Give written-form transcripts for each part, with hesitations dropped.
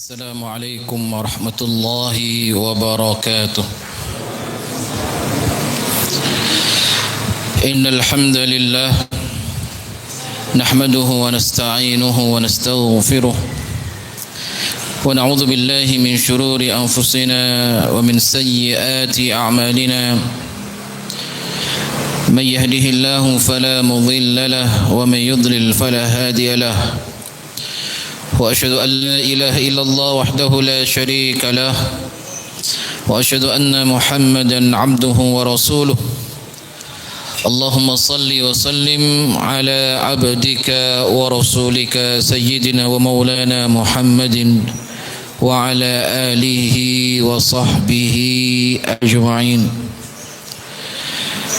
السلام عليكم ورحمة الله وبركاته. إن الحمد لله نحمده ونستعينه ونستغفره ونعوذ بالله من شرور أنفسنا ومن سيئات أعمالنا. من يهده الله فلا مضل له ومن يضلل فلا هادي له. وأشهد أن لا إله إلا الله وحده لا شريك له وأشهد أن محمدا عبده ورسوله. اللهم صل وسلم على عبدك ورسولك سيدنا ومولانا محمد وعلى آله وصحبه أجمعين.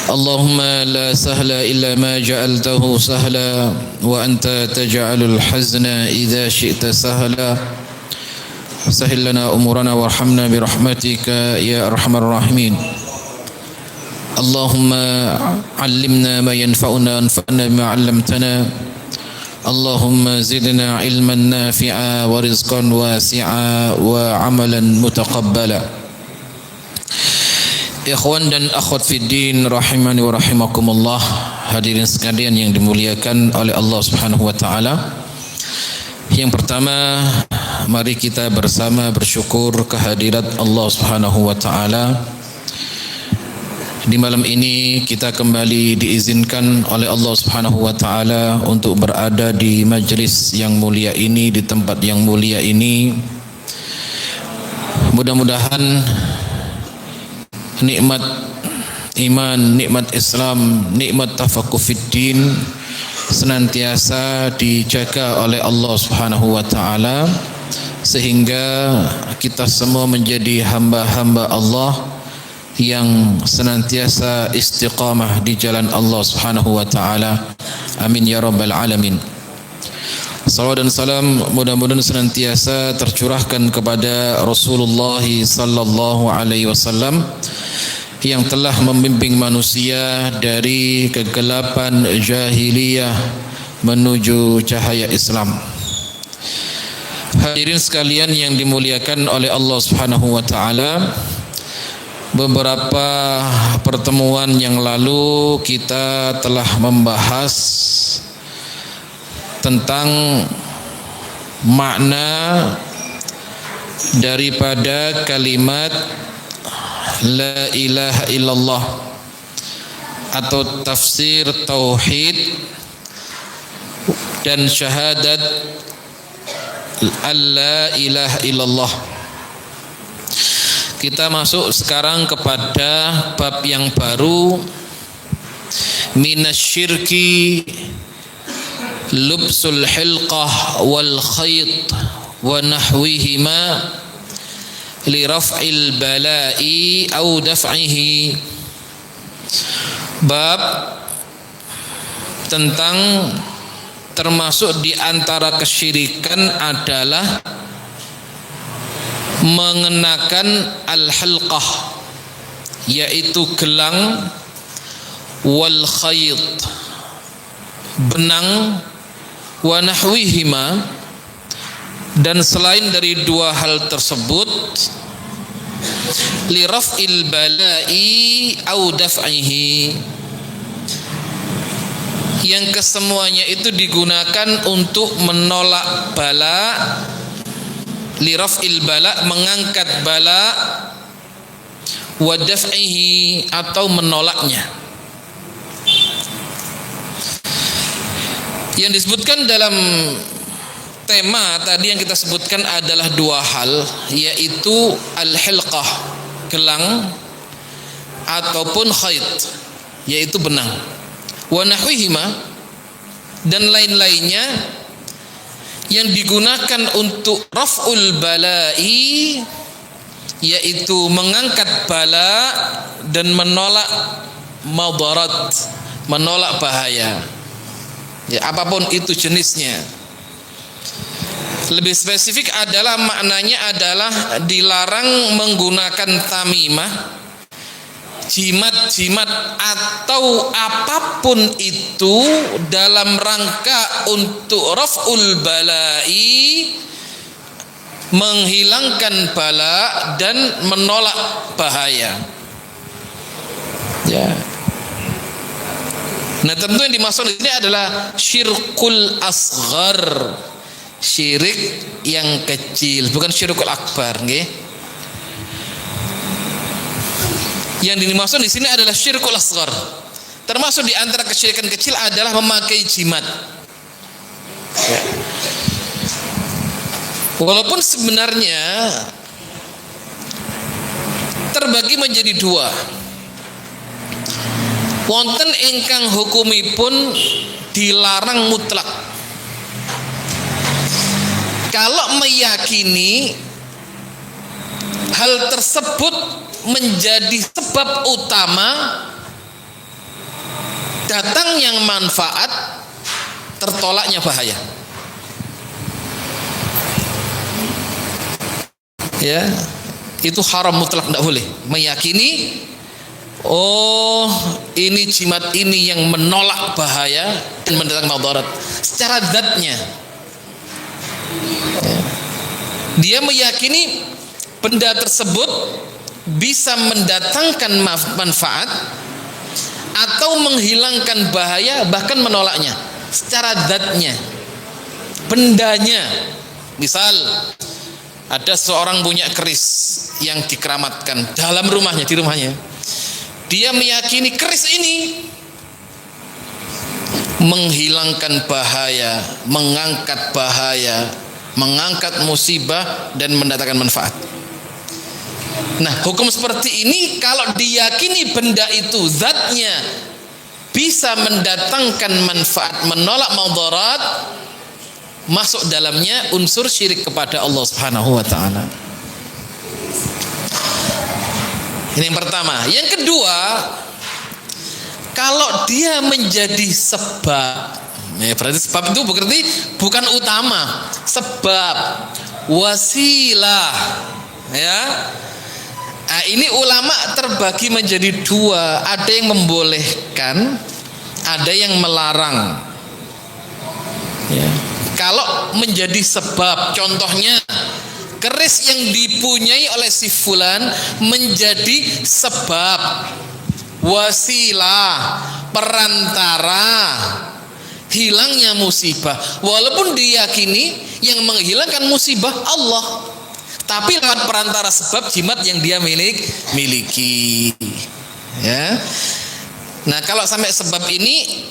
اللهم لا سهل إلا ما جعلته سهلا وأنت تجعل الحزن إذا شئت سهلا. سهل لنا أمورنا وارحمنا برحمتك يا أرحم الراحمين. اللهم علمنا ما ينفعنا وانفعنا بما علمتنا. اللهم زدنا علما نافعا ورزقا واسعا وعملا متقبلا. Ikhwan dan akhwat fiddin rahimani wa rahimakumullah, hadirin sekalian yang dimuliakan oleh Allah Subhanahu wa taala. Yang pertama, mari kita bersama bersyukur kehadirat Allah Subhanahu wa taala. Di malam ini kita kembali diizinkan oleh Allah Subhanahu wa taala untuk berada di majlis yang mulia ini, di tempat yang mulia ini. Mudah-mudahan nikmat iman, nikmat Islam, nikmat tafaqquh fiddin senantiasa dijaga oleh Allah Subhanahu wa taala sehingga kita semua menjadi hamba-hamba Allah yang senantiasa istiqamah di jalan Allah Subhanahu wa taala. Amin ya rabbal alamin. Salawat dan salam mudah-mudahan senantiasa tercurahkan kepada Rasulullah sallallahu alaihi wasallam yang telah membimbing manusia dari kegelapan jahiliyah menuju cahaya Islam. Hadirin sekalian yang dimuliakan oleh Allah Subhanahu wa taala, beberapa pertemuan yang lalu kita telah membahas tentang makna daripada kalimat la ilaha illallah atau tafsir tauhid dan syahadat alla ilaha illallah. Kita masuk sekarang kepada bab yang baru, minasyirki lubsul hilqah wal khayt wa nahwihima li raf'il bala'i au daf'ihi. Bab tentang termasuk di antara kesyirikan adalah mengenakan al-hilqah, yaitu gelang, wal khayt, benang, wa nahwihima, dan selain dari dua hal tersebut, li raf'il bala'i au daf'ihi, yang kesemuanya itu digunakan untuk menolak bala, li raf'il bala, mengangkat bala, wa daf'ihi, atau menolaknya. Yang disebutkan dalam tema tadi yang kita sebutkan adalah dua hal, yaitu al-hilqah, gelang, ataupun khayt, yaitu benang, wa nahwihima, dan lain-lainnya yang digunakan untuk raf'ul bala'i, yaitu mengangkat bala dan menolak madarat, menolak bahaya, ya, apapun itu jenisnya. Lebih spesifik adalah maknanya adalah dilarang menggunakan tamimah, jimat-jimat atau apapun itu dalam rangka untuk raf'ul bala'i, menghilangkan bala dan menolak bahaya. Ya. Nah, tentu yang dimaksud di sini adalah syirkul asghar, syirik yang kecil, bukan syirkul akbar, nggih. Yang dimaksud di sini adalah syirkul asghar. Termasuk di antara kesyirikan kecil adalah memakai jimat. Ya. Walaupun sebenarnya terbagi menjadi dua. Wonten ingkang hukumipun dilarang mutlak. Kalau meyakini hal tersebut menjadi sebab utama datangnya manfaat, tertolaknya bahaya. Ya, itu haram mutlak, tidak boleh meyakini oh ini jimat ini yang menolak bahaya dan mendatangkan madarat secara zatnya. Ya. Dia meyakini benda tersebut bisa mendatangkan manfaat atau menghilangkan bahaya, bahkan menolaknya secara zatnya, bendanya. Misal ada seorang punya keris yang dikeramatkan dalam rumahnya, di rumahnya. Dia meyakini keris ini menghilangkan bahaya, mengangkat bahaya, mengangkat musibah dan mendatangkan manfaat. Nah, hukum seperti ini kalau diyakini benda itu zatnya bisa mendatangkan manfaat, menolak madarat, masuk dalamnya unsur syirik kepada Allah Subhanahu wa taala. Ini yang pertama. Yang kedua, kalau dia menjadi sebab, ya berarti sebab itu berarti bukan utama, sebab, wasilah, ya. Nah, ini ulama terbagi menjadi dua, ada yang membolehkan, ada yang melarang. Ya. Kalau menjadi sebab, contohnya keris yang dipunyai oleh si fulan menjadi sebab, wasilah, perantara hilangnya musibah, walaupun diyakini yang menghilangkan musibah Allah, tapi lewat perantara sebab jimat yang dia miliki. Ya. Nah, kalau sampai sebab ini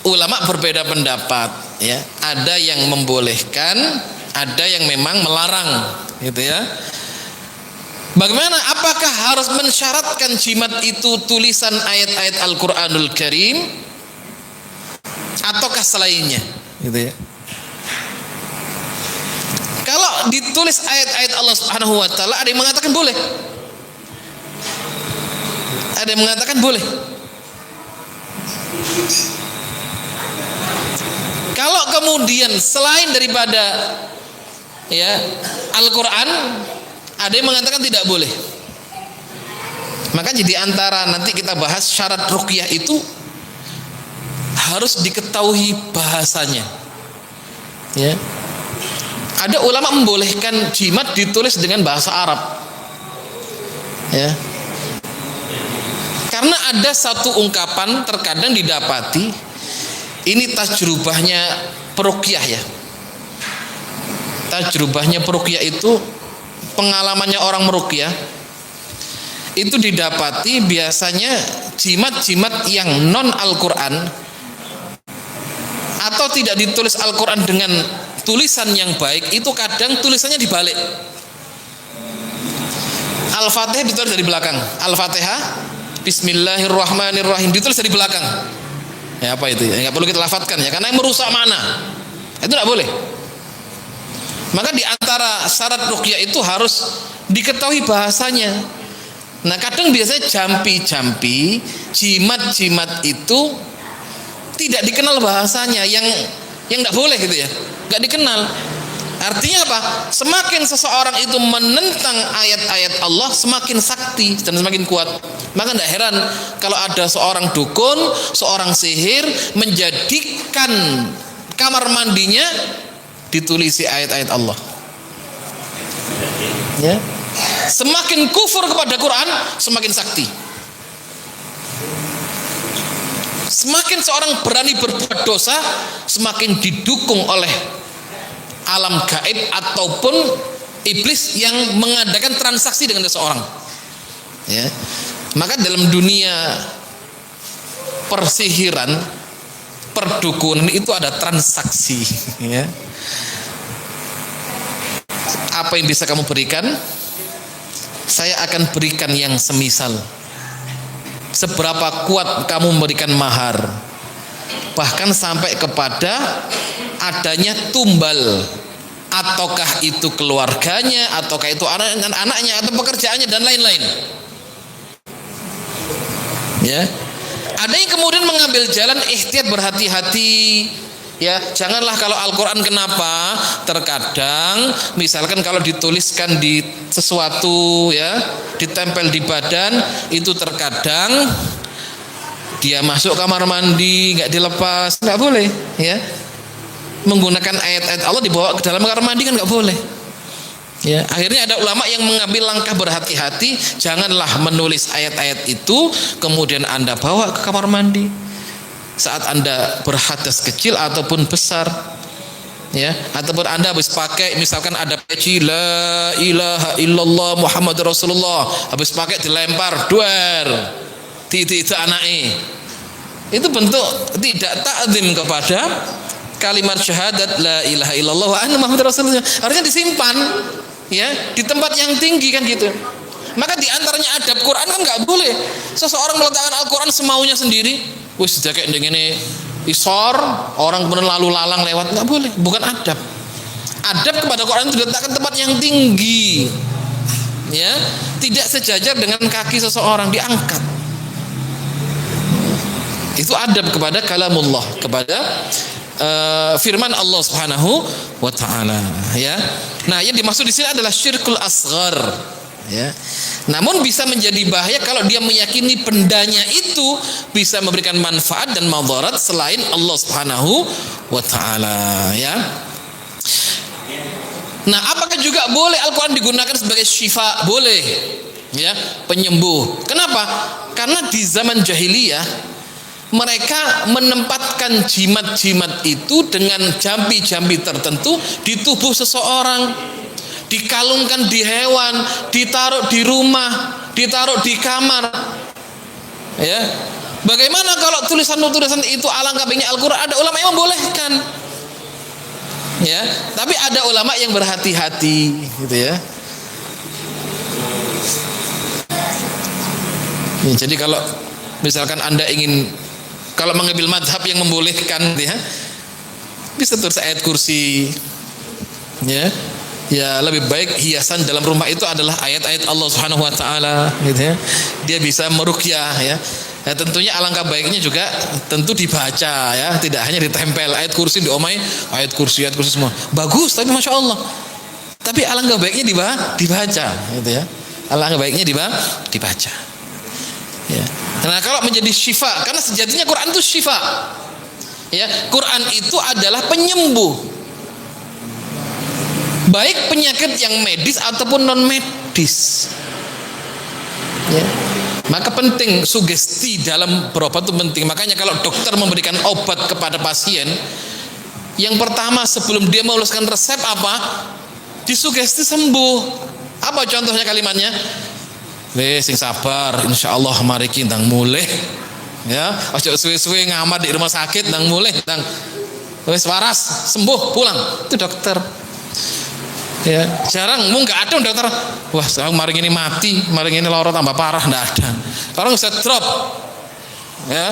ulama berbeda pendapat, ya. Ada yang membolehkan, ada yang memang melarang, gitu ya. Bagaimana? Apakah harus mensyaratkan jimat itu tulisan ayat-ayat Al-Qur'anul Karim ataukah selainnya, gitu ya. Kalau ditulis ayat-ayat Allah Subhanahu wa taala, ada yang mengatakan boleh. Ada yang mengatakan boleh. Kalau kemudian selain daripada ya Al-Quran, ada yang mengatakan tidak boleh. Maka jadi antara nanti kita bahas syarat ruqyah itu harus diketahui bahasanya. Ya. Ada ulama membolehkan jimat ditulis dengan bahasa Arab. Ya. Karena ada satu ungkapan terkadang didapati, ini tajrubahnya peruqyah ya. Tajrubahnya peruqyah itu pengalamannya orang meruqyah itu didapati biasanya jimat-jimat yang non Al-Quran atau tidak ditulis Al-Quran dengan tulisan yang baik, itu kadang tulisannya dibalik. Al-Fatihah ditulis dari belakang. Al-Fatihah Bismillahirrahmanirrahim ditulis dari belakang. Ya apa itu? Ya nggak perlu kita lafadzkan ya, karena yang merusak makna. Itu tidak boleh. Maka di antara syarat ruqyah itu harus diketahui bahasanya. Nah, kadang biasanya jampi-jampi, jimat-jimat itu tidak dikenal bahasanya, yang tidak boleh gitu ya, nggak dikenal. Artinya apa? Semakin seseorang itu menentang ayat-ayat Allah, semakin sakti dan semakin kuat. Maka tidak heran kalau ada seorang dukun, seorang sihir menjadikan kamar mandinya ditulisi ayat-ayat Allah. Ya. Semakin kufur kepada Quran, semakin sakti. Semakin seorang berani berbuat dosa, semakin didukung oleh alam gaib ataupun iblis yang mengadakan transaksi dengan seseorang. Ya. Maka dalam dunia persihiran, perdukunan itu ada transaksi. Ya. Apa yang bisa kamu berikan? Saya akan berikan yang semisal. Seberapa kuat kamu memberikan mahar, bahkan sampai kepada adanya tumbal, ataukah itu keluarganya, ataukah itu anak-anaknya, atau pekerjaannya dan lain-lain. Ya, ada yang kemudian mengambil jalan ihtiyat, berhati-hati. Ya, janganlah kalau Al-Quran, kenapa? Terkadang misalkan kalau dituliskan di sesuatu, ya, ditempel di badan, itu terkadang dia masuk kamar mandi nggak dilepas, nggak boleh, ya. Menggunakan ayat-ayat Allah dibawa ke dalam kamar mandi kan nggak boleh. Ya, akhirnya ada ulama yang mengambil langkah berhati-hati, janganlah menulis ayat-ayat itu kemudian Anda bawa ke kamar mandi saat Anda berhadas kecil ataupun besar, ya, ataupun Anda habis pakai, misalkan ada peci la ilaha illallah Muhammad Rasulullah, habis pakai dilempar duer titik anake, itu bentuk tidak takzim kepada kalimat syahadat la ilaha illallah wa anna Muhammad Rasulullah. Harusnya disimpan, ya, di tempat yang tinggi kan gitu. Maka diantaranya adab Quran kan nggak boleh seseorang meletakkan Al-Quran semaunya sendiri. Wis sudah kayak begini isor, orang kemudian lalu lalang lewat, nggak boleh, bukan adab. Adab kepada Quran itu diletakkan tempat yang tinggi, ya, tidak sejajar dengan kaki seseorang, diangkat. Itu adab kepada kalamullah, kepada firman Allah Subhanahu wa taala, ya. Nah, yang dimaksud di sini adalah syirkul asghar, ya. Namun bisa menjadi bahaya kalau dia meyakini bendanya itu bisa memberikan manfaat dan madarat selain Allah Subhanahu wa taala, ya. Nah, apakah juga boleh Al-Quran digunakan sebagai syifa? Boleh, ya, penyembuh. Kenapa? Karena di zaman jahiliyah mereka menempatkan jimat-jimat itu dengan jambi-jambi tertentu di tubuh seseorang, dikalungkan di hewan, ditaruh di rumah, ditaruh di kamar. Ya, bagaimana kalau tulisan-tulisan itu alangkah baiknya Al-Quran? Ada ulama yang membolehkan, ya, tapi ada ulama yang berhati-hati, gitu ya. Jadi kalau misalkan Anda ingin, kalau mengambil madhab yang membolehkan, ya, bisa tulis ayat kursi, ya. Ya, lebih baik hiasan dalam rumah itu adalah ayat-ayat Allah Subhanahu wa taala, gitu ya. Dia bisa meruqyah, ya. Ya, tentunya alangkah baiknya juga tentu dibaca, ya, tidak hanya ditempel ayat kursi di omai, ayat kursi semua. Bagus, tapi Masya Allah. Tapi alangkah baiknya dibaca, gitu ya. Alangkah baiknya dibaca. Ya. Nah, kalau menjadi syifa, karena sejatinya Quran itu syifa. Ya, Quran itu adalah penyembuh. Baik penyakit yang medis ataupun non medis, ya. Maka penting sugesti dalam berobat itu penting. Makanya kalau dokter memberikan obat kepada pasien, yang pertama sebelum dia menuliskan resep apa, disugesti sembuh. Apa contohnya kalimatnya? Sing sabar, insya Allah mari kita mulai, ya. Ojo suwe-suwe ngamat di rumah sakit, nang mulai, nang wis waras sembuh pulang, itu dokter. Ya, jarang, nggak ada dokter, wah mari ini mati, mari ini loro tambah parah, nggak ada. Orang bisa drop, ya.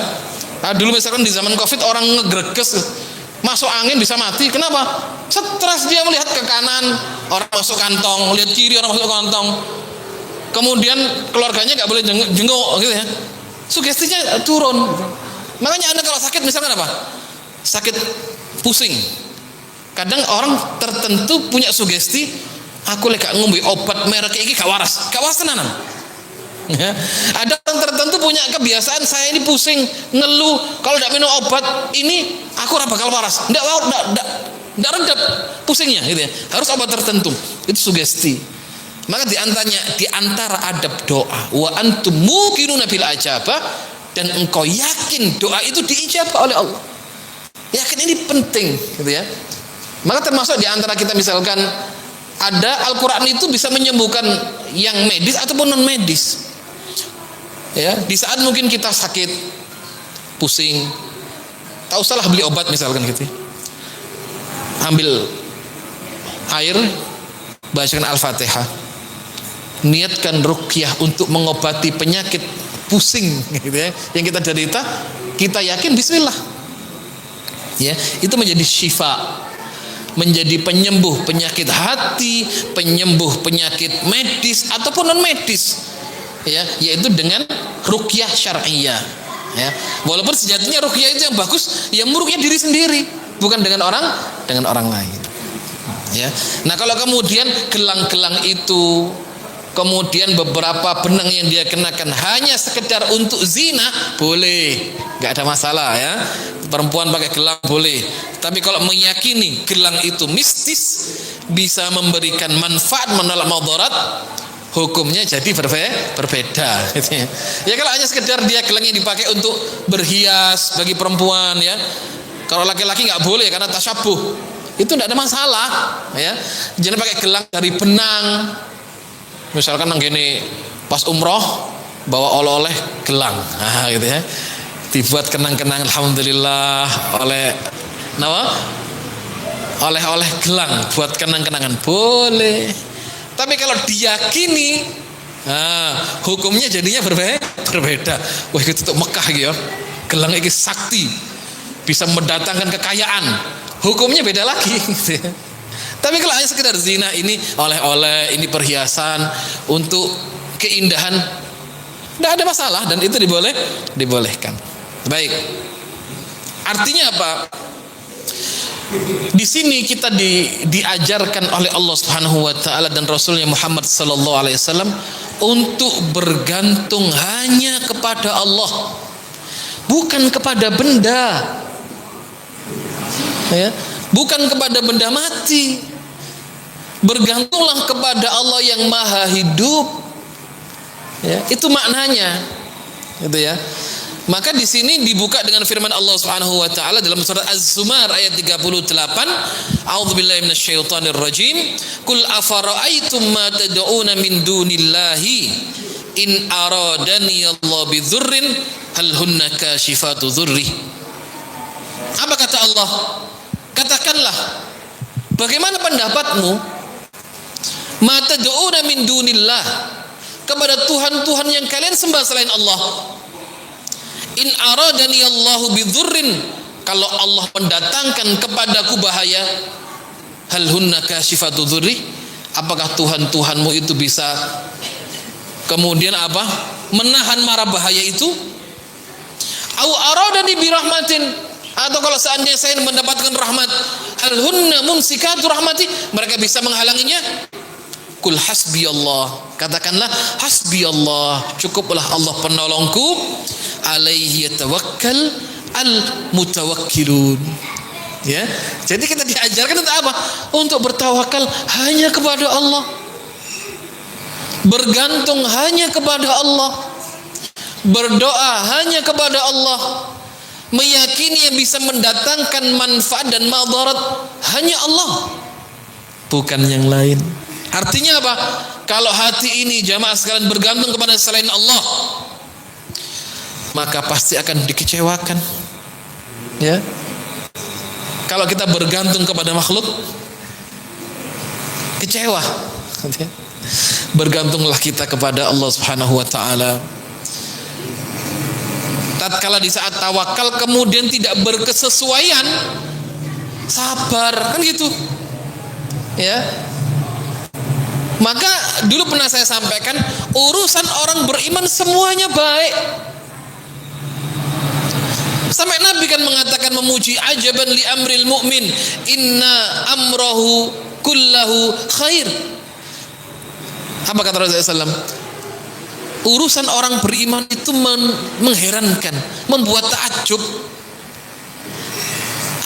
Nah, dulu misalkan di zaman Covid orang ngegreges, masuk angin bisa mati, kenapa? Stres, dia melihat ke kanan, orang masuk kantong, lihat kiri orang masuk kantong, kemudian keluarganya nggak boleh jenguk, gitu ya. Sugestinya turun. Makanya Anda kalau sakit misalkan apa? Sakit pusing. Kadang orang tertentu punya sugesti, aku lek ngombe obat merek iki gak waras tenanan. Ya. Ada orang tertentu punya kebiasaan, saya ini pusing, ngeluh, kalau tidak minum obat ini aku ora bakal waras. Ndak redap pusingnya, gitu ya. Harus obat tertentu. Itu sugesti. Maka di antara adab doa, wa antum muqinuna bil ajabah, dan engkau yakin doa itu diijabah oleh Allah. Yakin ini penting, gitu ya. Maka termasuk di antara kita misalkan ada Al-Qur'an itu bisa menyembuhkan yang medis ataupun non medis. Ya, di saat mungkin kita sakit, pusing, tak usahlah beli obat misalkan gitu. Ambil air, bacakan Al-Fatihah. Niatkan ruqyah untuk mengobati penyakit pusing gitu ya, yang kita derita, kita yakin bismillah. Ya, itu menjadi syifa, menjadi penyembuh penyakit hati, penyembuh penyakit medis ataupun non medis. Ya, yaitu dengan ruqyah syar'iyyah. Ya, walaupun sejatinya ruqyah itu yang bagus, ya meruqyah diri sendiri, bukan dengan orang lain. Ya. Nah, kalau kemudian gelang-gelang itu, kemudian beberapa benang yang dia kenakan hanya sekedar untuk zina, boleh, nggak ada masalah ya. Perempuan pakai gelang boleh. Tapi kalau meyakini gelang itu mistis, bisa memberikan manfaat menolak madarat, hukumnya jadi berbeda. Ya kalau hanya sekedar dia gelangnya dipakai untuk berhias bagi perempuan ya. Kalau laki-laki nggak boleh karena tasyabuh, itu tidak ada masalah ya. Jangan pakai gelang dari benang. Misalkan nang gini pas umroh bawa oleh-oleh gelang, nah, gitu ya, dibuat kenang-kenang alhamdulillah oleh-oleh gelang buat kenang-kenangan boleh. Tapi kalau diyakini, nah, hukumnya jadinya berbeda. Wah, itu untuk Mekah gitu ya, gelang ini sakti, bisa mendatangkan kekayaan, hukumnya beda lagi gitu ya. Tapi kalau hanya sekedar zina, ini oleh-oleh, ini perhiasan untuk keindahan, tidak ada masalah dan itu dibolehkan. Baik. Artinya apa? Di sini kita diajarkan oleh Allah Subhanahu wa taala dan Rasulnya Muhammad sallallahu alaihi wasallam untuk bergantung hanya kepada Allah, bukan kepada benda. Ya, bukan kepada benda mati. Bergantunglah kepada Allah yang maha hidup. Ya, itu maknanya. Gitu ya. Maka di sini dibuka dengan firman Allah Subhanahu wa taala dalam surat Az-Zumar ayat 38, A'udzubillahi minasyaitonir rajim. Qul afara'aitum ma tad'una min dunillahi in aradani Allah bidzurrin hal hunna kashifatu dzurri. Apa kata Allah? Katakanlah, bagaimana pendapatmu? Ma tad'una min dunillah, kepada Tuhan-Tuhan yang kalian sembah selain Allah. In aradani Allahu bidzurrin, kalau Allah mendatangkan kepadaku bahaya, hal hunna kashifatu dzurri, apakah Tuhan-Tuhanmu itu bisa kemudian apa? Menahan mara bahaya itu? Au aradani birahmatin, atau kalau seandainya saya mendapatkan rahmat, hal hunna mumsikatu rahmati, mereka bisa menghalanginya? Kul hasbi Allah, katakanlah hasbi Allah, cukuplah Allah penolongku, alaihi yatawakkal al mutawakkilun. Ya, jadi kita diajarkan untuk apa? Untuk bertawakal hanya kepada Allah, bergantung hanya kepada Allah, berdoa hanya kepada Allah, meyakini yang bisa mendatangkan manfaat dan madarat hanya Allah, bukan yang lain. Artinya apa? Kalau hati ini jamaah sekalian bergantung kepada selain Allah, maka pasti akan dikecewakan. Ya. Kalau kita bergantung kepada makhluk, kecewa. Bergantunglah kita kepada Allah Subhanahu wa taala. Tatkala di saat tawakal kemudian tidak berkesesuaian, sabar, kan gitu. Ya. Maka dulu pernah saya sampaikan, urusan orang beriman semuanya baik. Sampai Nabi kan mengatakan, memuji, ajaban li amril mu'min, inna amrahu kullahu khair. Apa kata Rasulullah SAW? Urusan orang beriman itu mengherankan, membuat takjub.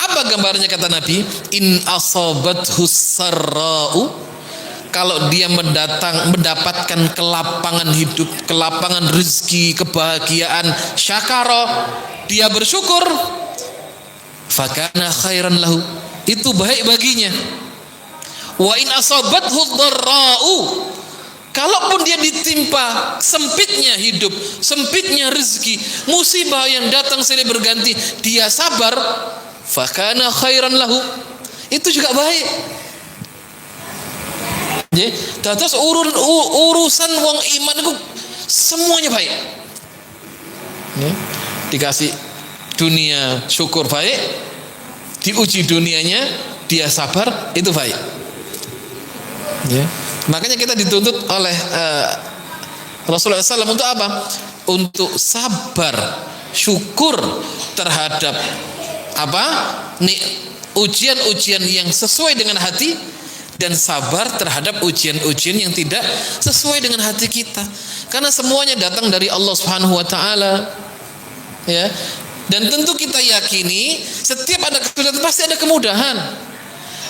Apa gambarnya kata Nabi? In asabathu sarra'u, kalau dia mendapatkan kelapangan hidup, kelapangan rezeki, kebahagiaan, syakara, dia bersyukur, fakana khairan lahu, itu baik baginya. Wa in asabathu dharra'u, kalaupun dia ditimpa sempitnya hidup, sempitnya rezeki, musibah yang datang silih berganti, dia sabar, fakana khairan lahu, itu juga baik. Ya, terus urusan wong iman itu semuanya baik. Ya, dikasih dunia syukur baik, diuji dunianya dia sabar, itu baik. Ya, makanya kita dituntut oleh Rasulullah SAW untuk apa? Untuk sabar, syukur terhadap apa? Ujian-ujian yang sesuai dengan hati, dan sabar terhadap ujian-ujian yang tidak sesuai dengan hati kita. Karena semuanya datang dari Allah Subhanahu wa taala. Ya. Dan tentu kita yakini setiap ada kesulitan pasti ada kemudahan.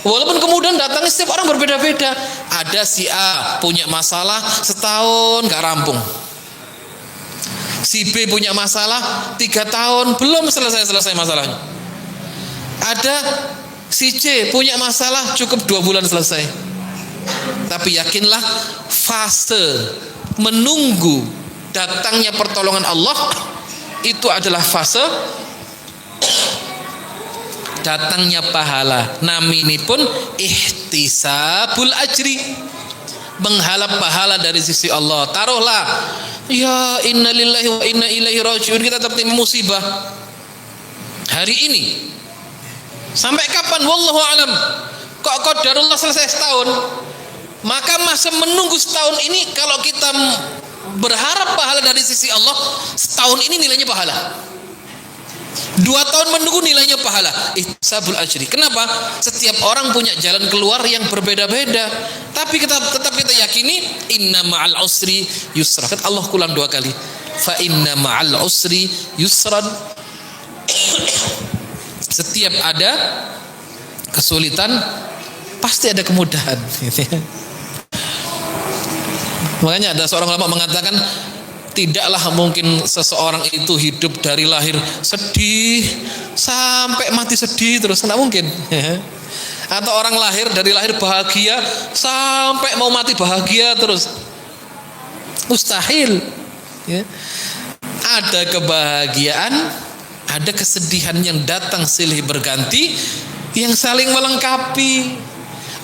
Walaupun kemudahan datangnya setiap orang berbeda-beda. Ada si A punya masalah setahun gak rampung. Si B punya masalah 3 tahun belum selesai masalahnya. Ada si C punya masalah cukup 2 bulan selesai. Tapi yakinlah, fase menunggu datangnya pertolongan Allah itu adalah fase datangnya pahala. Namanya pun ihtisabul ajri, menghalap pahala dari sisi Allah. Taruhlah, ya innalillahi wa inna ilaihi rajiun, kita tertimpa musibah hari ini. Sampai kapan? Wallahu alam. Kok qadarullah selesai setahun? Maka masa menunggu setahun ini, kalau kita berharap pahala dari sisi Allah, setahun ini nilainya pahala. 2 tahun menunggu nilainya pahala. Ihtisabul ajri. Kenapa? Setiap orang punya jalan keluar yang berbeda-beda. Tapi tetap kita yakini inna ma'al usri yusra. Kan Allah ulang 2 kali. Fa inna ma'al usri yusran. Setiap ada kesulitan pasti ada kemudahan. Makanya ada seorang ulama mengatakan, tidaklah mungkin seseorang itu hidup dari lahir sedih sampai mati sedih terus, tidak mungkin. Atau orang dari lahir bahagia sampai mau mati bahagia terus, mustahil. Ada kebahagiaan, ada kesedihan yang datang silih berganti, yang saling melengkapi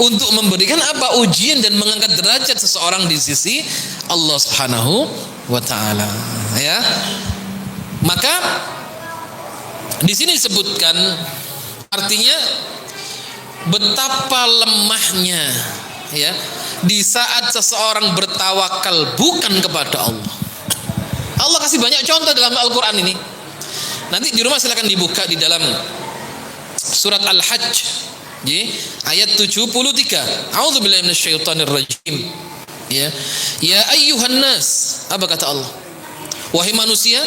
untuk memberikan apa? Ujian dan mengangkat derajat seseorang di sisi Allah Subhanahu wa taala. Ya. Maka di sini disebutkan, artinya betapa lemahnya, ya, di saat seseorang bertawakal bukan kepada Allah. Allah kasih banyak contoh dalam Al-Qur'an ini. Nanti di rumah silakan dibuka di dalam surat Al-Hajj, ayat 73. A'udzubillahi minasyaitonirrajim. Ya, ya ayyuhan nas, apa kata Allah? Wahai manusia,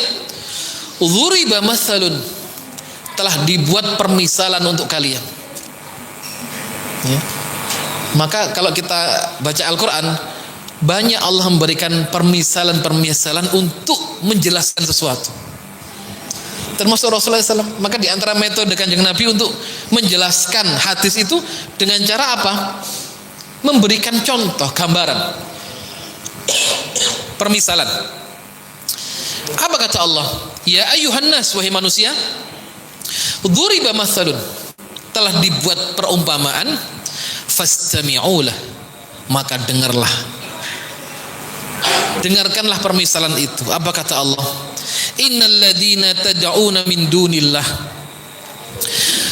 dzuriba matsalun, telah dibuat permisalan untuk kalian. Ya. Maka kalau kita baca Al-Qur'an, banyak Allah memberikan permisalan-permisalan untuk menjelaskan sesuatu. Termasuk Rasulullah SAW. Maka di antara metode Kanjeng Nabi untuk menjelaskan hadis itu dengan cara apa? Memberikan contoh, gambaran, permisalan. Apa kata Allah? Ya ayyuhan nas, wahai manusia, dzuriba matsalun, telah dibuat perumpamaan, fastami'ulah, maka dengarkanlah permisalan itu. Apa kata Allah? Innal ladzina tad'una min dunillah,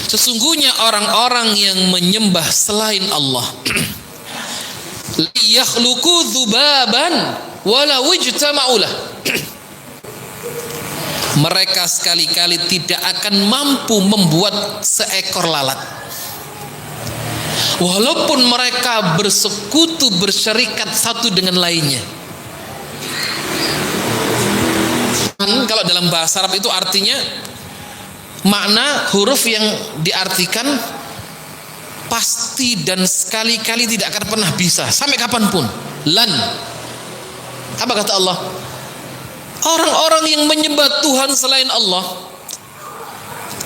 sesungguhnya orang-orang yang menyembah selain Allah, yakhluqu dzubaban walau ijtama'ulah, mereka sekali-kali tidak akan mampu membuat seekor lalat walaupun mereka bersekutu, bersyarikat satu dengan lainnya. Kalau dalam bahasa Arab itu artinya, makna huruf yang diartikan pasti dan sekali-kali tidak akan pernah bisa sampai kapanpun. Lan. Apa kata Allah? Orang-orang yang menyembah Tuhan selain Allah,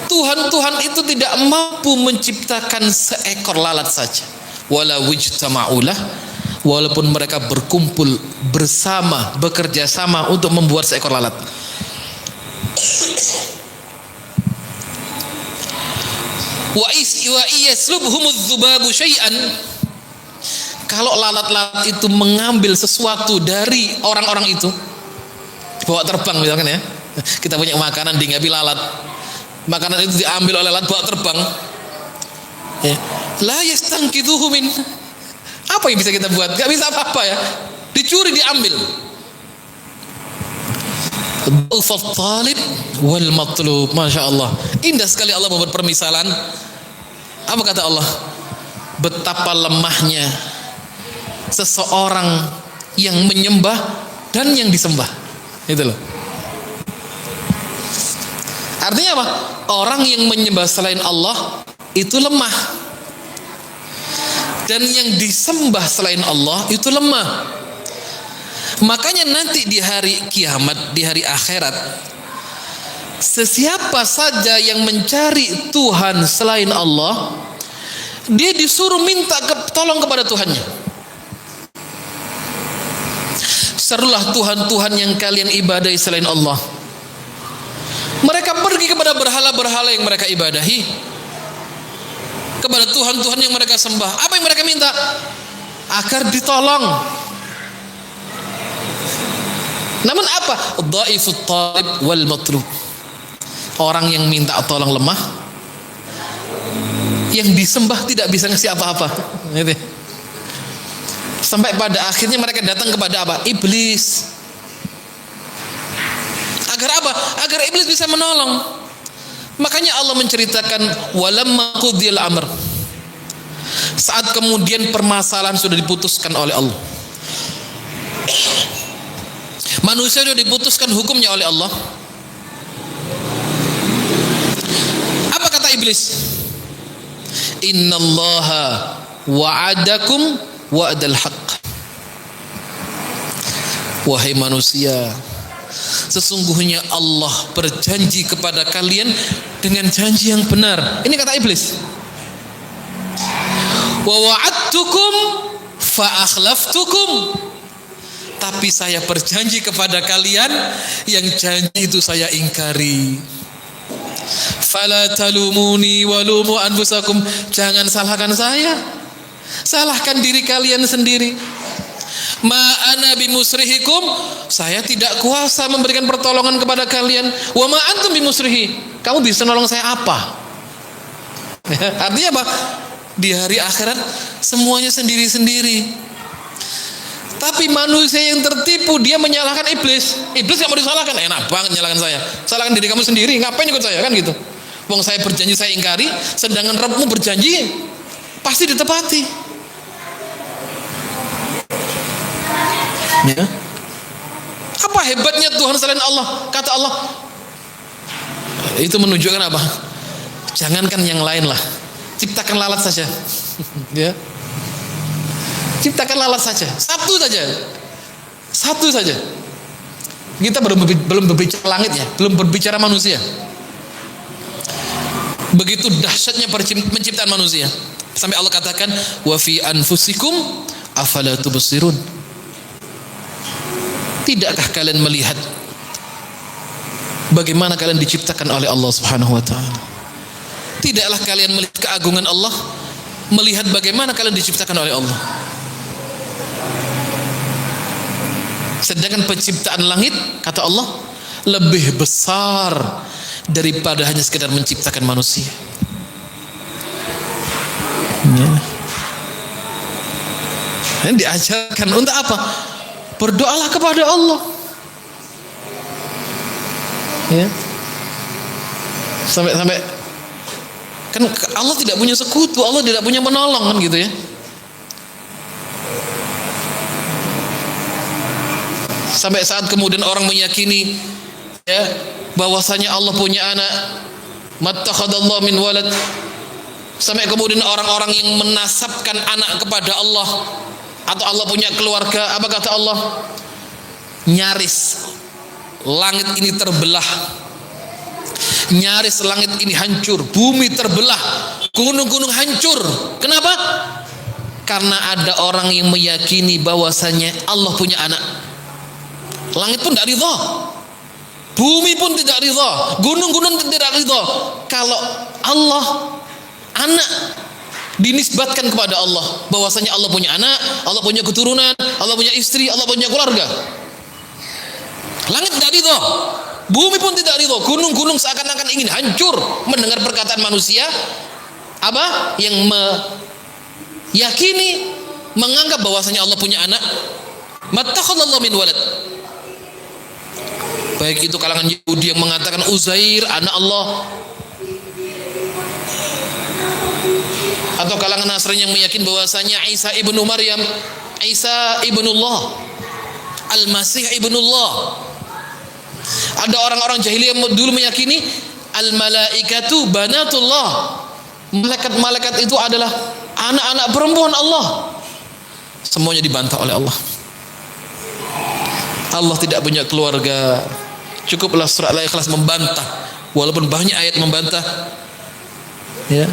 Tuhan itu tidak mampu menciptakan seekor lalat saja. Wala wujtama'ulah, walaupun mereka berkumpul bersama, bekerja sama untuk membuat seekor lalat. Wa yaslubhumudz dzubabu syai'an, kalau lalat-lalat itu mengambil sesuatu dari orang-orang itu, bawa terbang misalkan ya, kita punya makanan diambil lalat, makanan itu diambil oleh lalat bawa terbang, ya, la yastanqidhuhu min, apa yang bisa kita buat? Gak bisa apa-apa ya, dicuri, diambil. Dhufat talib wal matlub, masya Allah, indah sekali Allah membuat permisalan. Apa kata Allah? Betapa lemahnya seseorang yang menyembah dan yang disembah. Itu loh. Artinya apa? Orang yang menyembah selain Allah itu lemah, dan yang disembah selain Allah itu lemah. Makanya nanti di hari kiamat, di hari akhirat, sesiapa saja yang mencari Tuhan selain Allah, dia disuruh minta tolong kepada Tuhannya. Serulah Tuhan-Tuhan yang kalian ibadahi selain Allah. Mereka pergi kepada berhala-berhala yang mereka ibadahi, kepada Tuhan-Tuhan yang mereka sembah. Apa yang mereka minta? Agar ditolong. Namun apa? Dhaifut talib wal matlub. Orang yang minta tolong lemah, yang disembah tidak bisa ngasih apa-apa. Sampai pada akhirnya mereka datang kepada apa? Iblis. Agar apa? Agar iblis bisa menolong. Makanya Allah menceritakan walamma qudiyal amr, saat kemudian permasalahan sudah diputuskan oleh Allah, manusia sudah diputuskan hukumnya oleh Allah. Apa kata iblis? Innallaha wa'adakum wa'dal haqq. Wahai manusia, sesungguhnya Allah berjanji kepada kalian dengan janji yang benar. Ini kata iblis. Wa wa'adtukum fa akhlaftukum, tapi saya berjanji kepada kalian, yang janji itu saya ingkari. Fala talumuni walumu anfusakum, jangan salahkan saya, salahkan diri kalian sendiri. Ma ana bimusrihikum, saya tidak kuasa memberikan pertolongan kepada kalian. Wa ma antum bimusrihi, kamu bisa nolong saya apa? Artinya apa? Di hari akhirat semuanya sendiri-sendiri. Tapi manusia yang tertipu, dia menyalahkan iblis. Iblis gak mau disalahkan, enak banget nyalahkan saya. Salahkan diri kamu sendiri, ngapain ikut saya, kan gitu. Wong saya berjanji saya ingkari, sedangkan Rabbmu berjanji pasti ditepati. Ya. Apa hebatnya Tuhan selain Allah? Kata Allah, itu menunjukkan apa? Jangankan yang lain lah, ciptakan lalat saja. Ya. Ciptakan lalat saja, satu saja. Kita belum berbicara langit ya, belum berbicara manusia. Begitu dahsyatnya penciptaan manusia, sampai Allah katakan wa fi anfusikum afala tubsirun. Tidakkah kalian melihat bagaimana kalian diciptakan oleh Allah Subhanahu wa taala? Tidaklah kalian melihat keagungan Allah, melihat bagaimana kalian diciptakan oleh Allah? Sedangkan penciptaan langit, kata Allah, lebih besar daripada hanya sekedar menciptakan manusia. Ya. Ini diajarkan untuk apa? Berdoalah kepada Allah. Ya. Sampai kan Allah tidak punya sekutu, Allah tidak punya penolong, kan gitu ya. Sampai saat kemudian orang meyakini ya bahwasanya Allah punya anak, mattakhadallahu min walad, Sampai kemudian orang-orang yang menasabkan anak kepada Allah atau Allah punya keluarga, apa kata Allah? Nyaris langit ini terbelah, nyaris langit ini hancur, bumi terbelah, gunung-gunung hancur. Kenapa? Karena ada orang yang meyakini bahwasanya Allah punya anak. Langit pun tidak ridha, bumi pun tidak ridha, gunung-gunung tidak ridha kalau Allah anak dinisbatkan kepada Allah, bahwasanya Allah punya anak, Allah punya keturunan, Allah punya istri, Allah punya keluarga. Langit tidak ridha, bumi pun tidak ridha, gunung-gunung seakan-akan ingin hancur mendengar perkataan manusia apa yang meyakini, menganggap bahwasanya Allah punya anak. Mattakhadallahu min walad. Baik itu kalangan Yahudi yang mengatakan Uzair anak Allah, atau kalangan Nasrani yang meyakini bahwasanya Isa ibnu Maryam, Isa ibnullah, Al-Masih ibnullah. Ada orang-orang jahiliyah dulu meyakini al-malaikatu banatullah, malaikat-malaikat itu adalah anak-anak perempuan Allah. Semuanya dibantah oleh Allah. Allah tidak punya keluarga. Cukuplah surat Al-Ikhlas membantah, walaupun banyak ayat membantah. Ya.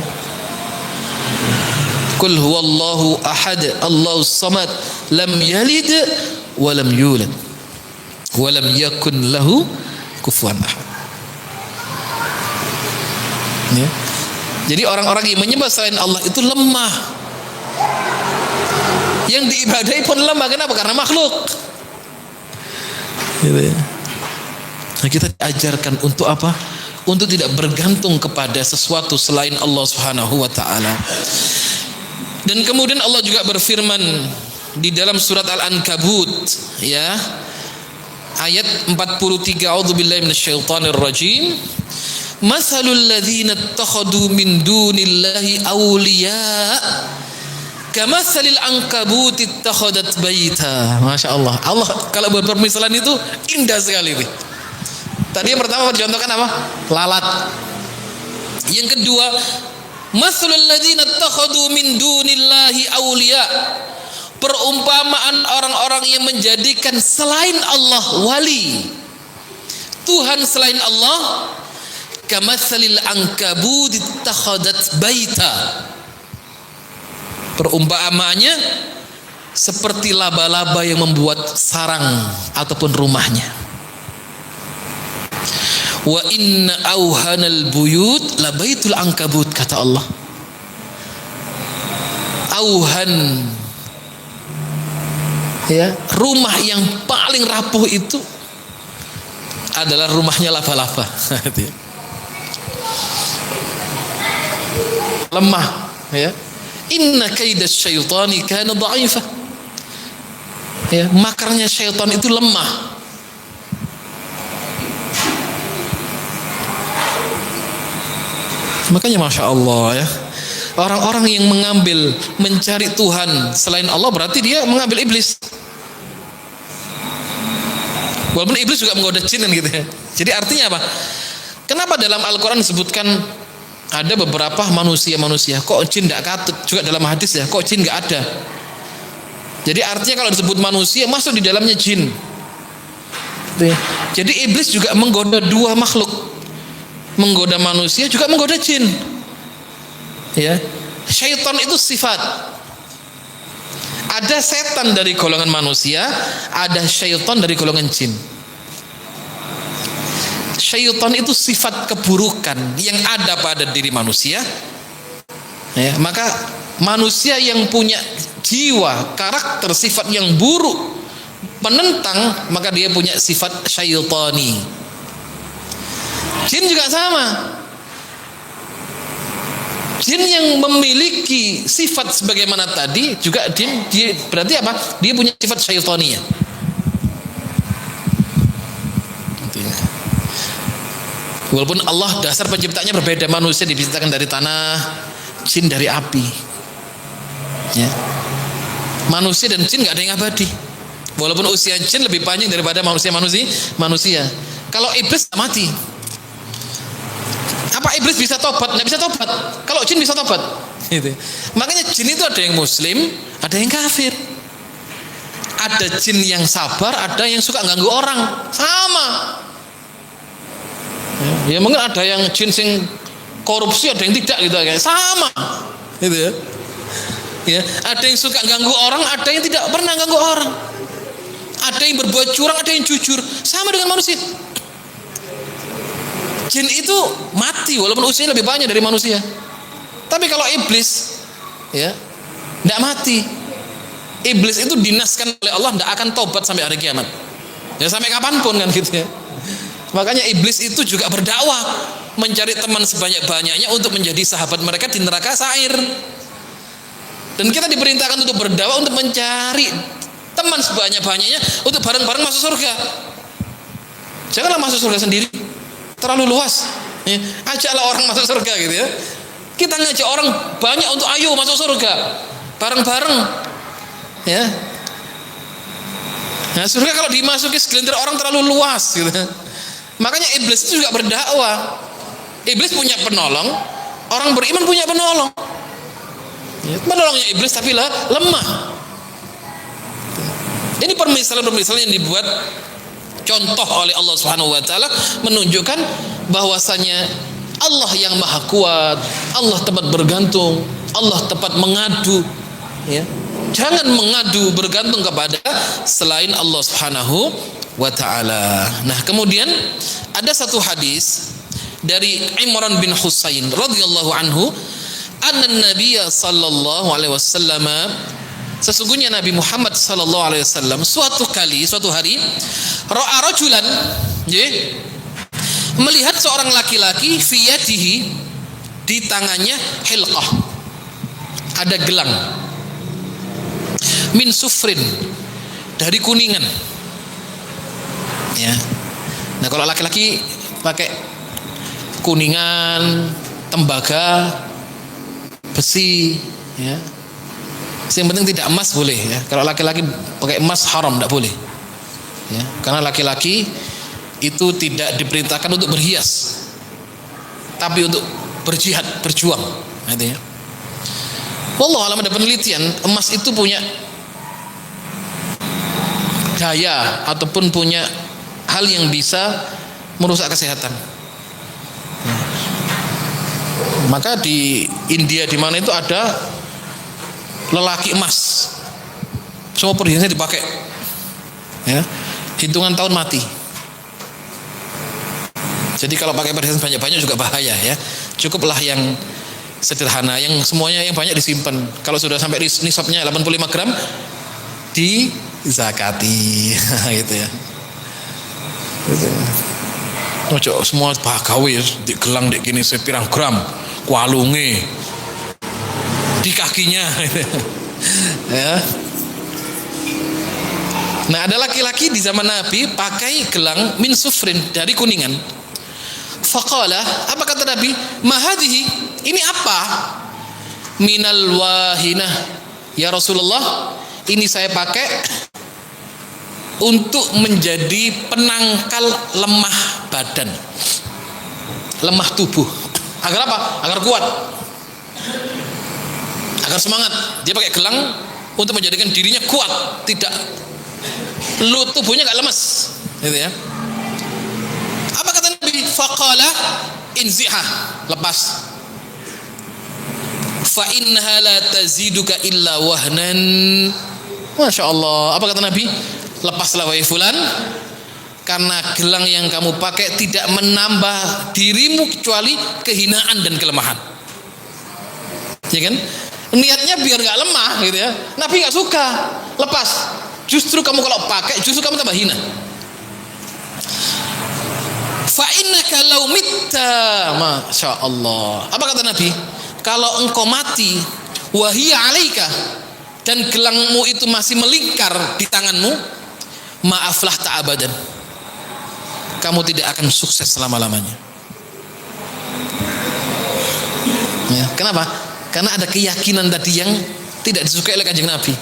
Qul huwallahu ahad, Allahus samad, lam yalid wa lam yulad wa lam yakun lahu kufuwan ahad. Ya. Jadi orang-orang yang menyembah selain Allah itu lemah. Yang diibadahi pun lemah. Kenapa? Karena makhluk. Gitu ya. Nah, kita diajarkan untuk apa? Untuk tidak bergantung kepada sesuatu selain Allah Subhanahu wa taala. Dan kemudian Allah juga berfirman di dalam surat Al-Ankabut, ya, ayat 43, a'udzubillahi minasyaitonir rajim. Masalul ladzina ittakhadhu min dunillahi awliya kamatsalil ankabut ittakhadat baita. Masya Allah. Allah kalau buat permisalan itu indah sekali ini. Tadi yang pertama dicontohkan apa? Lalat. Yang kedua, masalul ladzina ittakhadhu min dunillahi awliya, perumpamaan orang-orang yang menjadikan selain Allah wali, Tuhan selain Allah. Kamatsalil ankabut ittakhadat baita, perumpamaannya seperti laba-laba yang membuat sarang ataupun rumahnya. Wa inna auhanal buyut labaitul ankabut, kata Allah. Auhan, ya, rumah yang paling rapuh itu adalah rumahnya laba-laba. Lemah, ya. Inna kaidas syaitani kana dha'ifah. Ya, makarnya syaitan itu lemah. Makanya Masya Allah, ya, orang-orang yang mencari Tuhan selain Allah berarti dia mengambil iblis. Walaupun iblis juga menggoda jin gitu ya. Jadi artinya apa? Kenapa dalam Al-Quran disebutkan ada beberapa manusia kok jin tidak katut? Juga dalam hadis ya, kok jin nggak ada? Jadi artinya kalau disebut manusia masuk di dalamnya jin. Jadi iblis juga menggoda dua makhluk, menggoda manusia juga menggoda jin. Ya, syaitan itu sifat. Ada setan dari golongan manusia, ada syaitan dari golongan jin. Syaitan itu sifat keburukan yang ada pada diri manusia. Ya, maka manusia yang punya jiwa, karakter, sifat yang buruk, menentang, maka dia punya sifat syaitani. Jin juga sama. Jin yang memiliki sifat sebagaimana tadi juga jin, dia berarti apa? Dia punya sifat syaitania. Walaupun Allah dasar penciptanya berbeda, manusia diciptakan dari tanah, jin dari api. Ya. Manusia dan jin nggak ada yang abadi. Walaupun usia jin lebih panjang daripada manusia. Kalau iblis mati. Apa iblis bisa tobat? Nggak bisa tobat. Kalau jin bisa tobat. Gitu. Makanya jin itu ada yang muslim, ada yang kafir. Ada jin yang sabar, ada yang suka ganggu orang. Sama. Ya mungkin ada yang jin sing korupsi, ada yang tidak gitu kayak sama. Gitu ya. Ya, ada yang suka ganggu orang, ada yang tidak pernah ganggu orang. Ada yang berbuat curang, ada yang jujur. Sama dengan manusia. Jin itu mati walaupun usianya lebih banyak dari manusia. Tapi kalau iblis ya tidak mati. Iblis itu dinaskan oleh Allah tidak akan tobat sampai hari kiamat. Ya sampai kapanpun kan gitu ya. Makanya iblis itu juga berdakwah mencari teman sebanyak-banyaknya untuk menjadi sahabat mereka di neraka sa'ir. Dan kita diperintahkan untuk berdakwah untuk mencari teman sebanyak-banyaknya untuk bareng-bareng masuk surga. Janganlah masuk surga sendiri. Terlalu luas. Ya, ajaklah orang masuk surga gitu ya. Kita ngajak orang banyak untuk ayo masuk surga. Bareng-bareng. Ya. Nah, surga kalau dimasuki segelintir orang terlalu luas gitu. Makanya iblis itu juga berdakwah. Iblis punya penolong, orang beriman punya penolong. Ya, penolongnya iblis tapi lemah. Ini permisalan-permisalan yang dibuat contoh oleh Allah Subhanahu wa taala menunjukkan bahwasanya Allah yang maha kuat, Allah tempat bergantung, Allah tempat mengadu, ya. Jangan mengadu bergantung kepada selain Allah Subhanahu wa taala. Nah, kemudian ada satu hadis dari Imran bin Husain radhiyallahu anhu, anna Nabiyya sallallahu alaihi wasallam, sesungguhnya Nabi Muhammad sallallahu alaihi wasallam suatu hari ra'a rajulan, melihat seorang laki-laki fi yadihi, di tangannya hilqah, ada gelang min sufrin, dari kuningan. Ya. Nah, kalau laki-laki pakai kuningan, tembaga, besi, ya. Yang penting tidak emas boleh ya. Kalau laki-laki pakai emas haram, tidak boleh. Ya, karena laki-laki itu tidak diperintahkan untuk berhias, tapi untuk berjihad, berjuang. Gitu ya. Wallahu a'lam, ada penelitian emas itu punya daya ataupun punya hal yang bisa merusak kesehatan. Maka di India di mana itu ada lelaki emas, semua perhiasannya dipakai, ya, hitungan tahun mati. Jadi kalau pakai perhiasan banyak-banyak juga bahaya ya. Cukuplah yang sederhana, yang semuanya yang banyak disimpan. Kalau sudah sampai nisabnya 85 gram di zakati gitu ya. Ojo semua bagawe di gelang di kini sepirang gram, kualunge di kakinya ya. Nah, ada laki-laki di zaman Nabi pakai gelang min sufrin, dari kuningan. Faqala, apa kata Nabi? Mahadihi, ini apa? Minal wahinah, ya Rasulullah, ini saya pakai untuk menjadi penangkal lemah badan, lemah tubuh. Agar apa? Agar kuat, agar semangat. Dia pakai gelang untuk menjadikan dirinya kuat, tidak tubuhnya gak lemas, gitu ya. Apa kata Nabi? Faqala inziha, lepas. Fa innaha la taziduka illa wahnan. Masya Allah. Apa kata Nabi? Lepaslah wahai fulan, karena gelang yang kamu pakai tidak menambah dirimu kecuali kehinaan dan kelemahan. Ya kan? Niatnya biar gak lemah gitu ya. Nabi gak suka, lepas. Justru kamu kalau pakai, justru kamu tambah hina. Fa innaka law mitta, masya Allah. Apa kata Nabi? Kalau engkau mati, wahia alaika, dan gelangmu itu masih melingkar di tanganmu, maaflah ta'abadan, kamu tidak akan sukses selama-lamanya. Ya, kenapa? Karena ada keyakinan tadi yang tidak disukai oleh Kanjeng Nabi.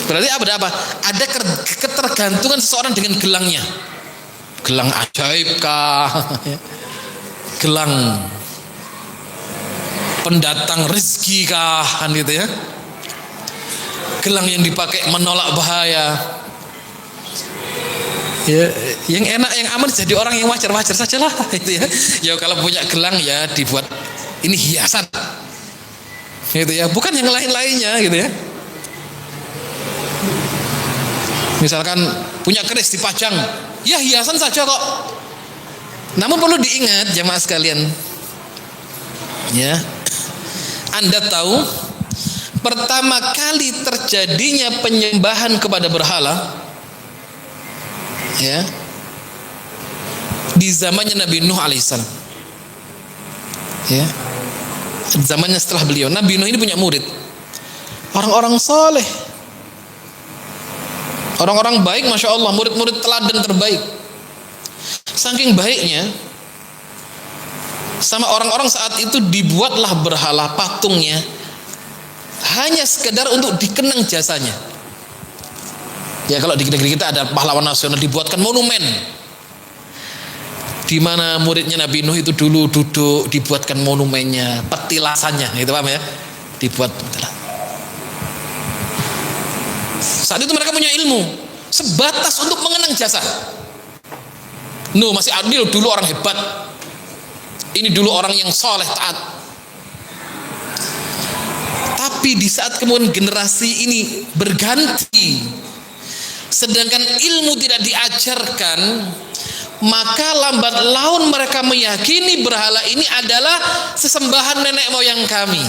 Berarti apa? Ada ketergantungan seseorang dengan gelangnya. Gelang ajaib kah? gelang pendatang rezeki kah, kan gitu ya. Gelang yang dipakai menolak bahaya. Ya, yang enak, yang aman jadi orang yang wajar-wajar sajalah itu ya. Ya kalau punya gelang ya dibuat ini hiasan. Gitu ya, bukan yang lain-lainnya gitu ya. Misalkan punya keris dipajang, ya hiasan saja kok. Namun perlu diingat jamaah sekalian, ya, Anda tahu pertama kali terjadinya penyembahan kepada berhala, ya, di zamannya Nabi Nuh alaihissalam, ya, zamannya setelah beliau. Nabi Nuh ini punya murid, orang-orang soleh, orang-orang baik, masya Allah, murid-murid teladan terbaik. Saking baiknya, sama orang-orang saat itu dibuatlah berhala patungnya, hanya sekedar untuk dikenang jasanya. Ya kalau di negeri kita ada pahlawan nasional, dibuatkan monumen, di mana muridnya Nabi Nuh itu dulu duduk, dibuatkan monumennya, petilasannya, gitu paham ya? Dibuat petilasan. Saat itu mereka punya ilmu sebatas untuk mengenang jasa. Nuh masih adil, dulu orang hebat. Ini dulu orang yang soleh taat. Tapi di saat kemudian generasi ini berganti, sedangkan ilmu tidak diajarkan, maka lambat laun mereka meyakini berhala ini adalah sesembahan nenek moyang kami.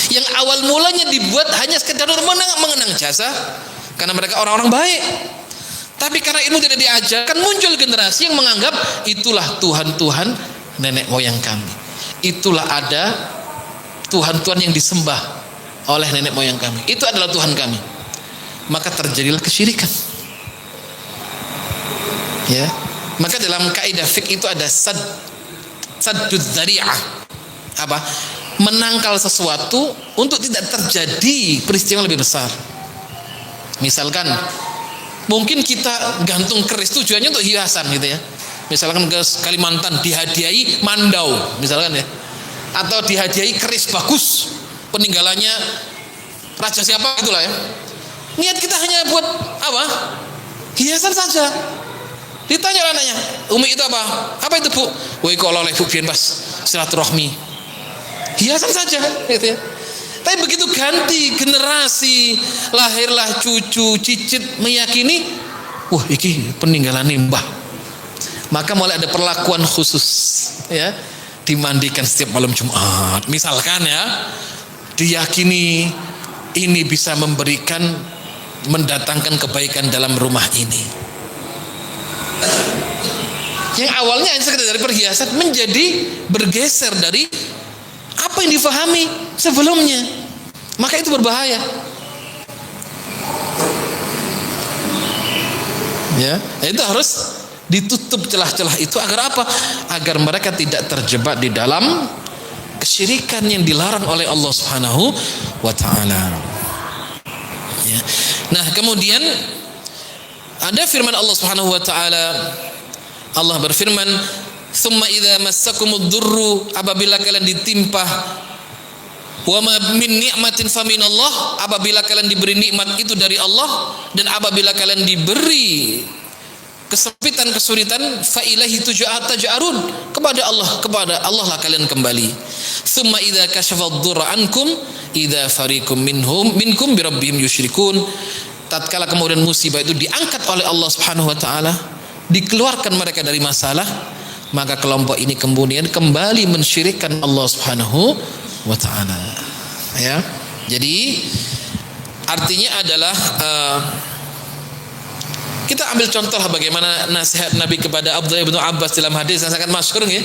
Yang awal mulanya dibuat hanya sekedar mengenang jasa, karena mereka orang-orang baik. Tapi karena ilmu tidak diajarkan, muncul generasi yang menganggap itulah Tuhan-Tuhan nenek moyang kami. Itulah ada Tuhan-Tuhan yang disembah oleh nenek moyang kami. Itu adalah Tuhan kami. Maka terjadilah kesyirikan. Ya. Maka dalam kaidah fiqh itu ada saddud dzari'ah. Apa? Menangkal sesuatu untuk tidak terjadi peristiwa yang lebih besar. Misalkan mungkin kita gantung keris tujuannya untuk hiasan gitu ya. Misalkan ke Kalimantan dihadiahi mandau misalkan ya, atau dihadiahi keris bagus peninggalannya raja siapa itulah ya. Niat kita hanya buat apa? Hiasan saja. Ditanya anaknya, Umi itu apa? Apa itu Bu? Woi kok oleh Bu biyen pas silaturahmi. Hiasan saja gitu ya. Tapi begitu ganti generasi, lahirlah cucu, cicit meyakini, wah iki peninggalan mbah. Maka mulai ada perlakuan khusus, ya, dimandikan setiap malam Jumat. Misalkan ya, diyakini ini bisa mendatangkan kebaikan dalam rumah ini. Yang awalnya hanya sekedar dari perhiasan menjadi bergeser dari apa yang difahami sebelumnya, maka itu berbahaya. Ya, itu harus ditutup celah-celah itu agar apa? Agar mereka tidak terjebak di dalam kesyirikan yang dilarang oleh Allah Subhanahu wa taala. Ya. Nah, kemudian ada firman Allah Subhanahu wa taala. Allah berfirman, "Tsumma idza massakumud durru," apabila kalian ditimpa, "wa ma min ni'matin faminallah," apabila kalian diberi nikmat itu dari Allah, dan apabila kalian diberi kesempitan, kesulitan, fa ilaihi taj'arun, kepada Allah lah kalian kembali. "Tsumma idza kashafad durra ankum idza fariqum minkum bi rabbihim yusyrikun," tatkala kemudian musibah itu diangkat oleh Allah Subhanahu wa taala, dikeluarkan mereka dari masalah, maka kelompok ini kemudian kembali mensyirikkan Allah Subhanahu wa taala. Ya. Jadi artinya adalah kita ambil contoh bagaimana nasihat Nabi kepada Abdullah bin Abbas dalam hadis yang sangat masyhur ya.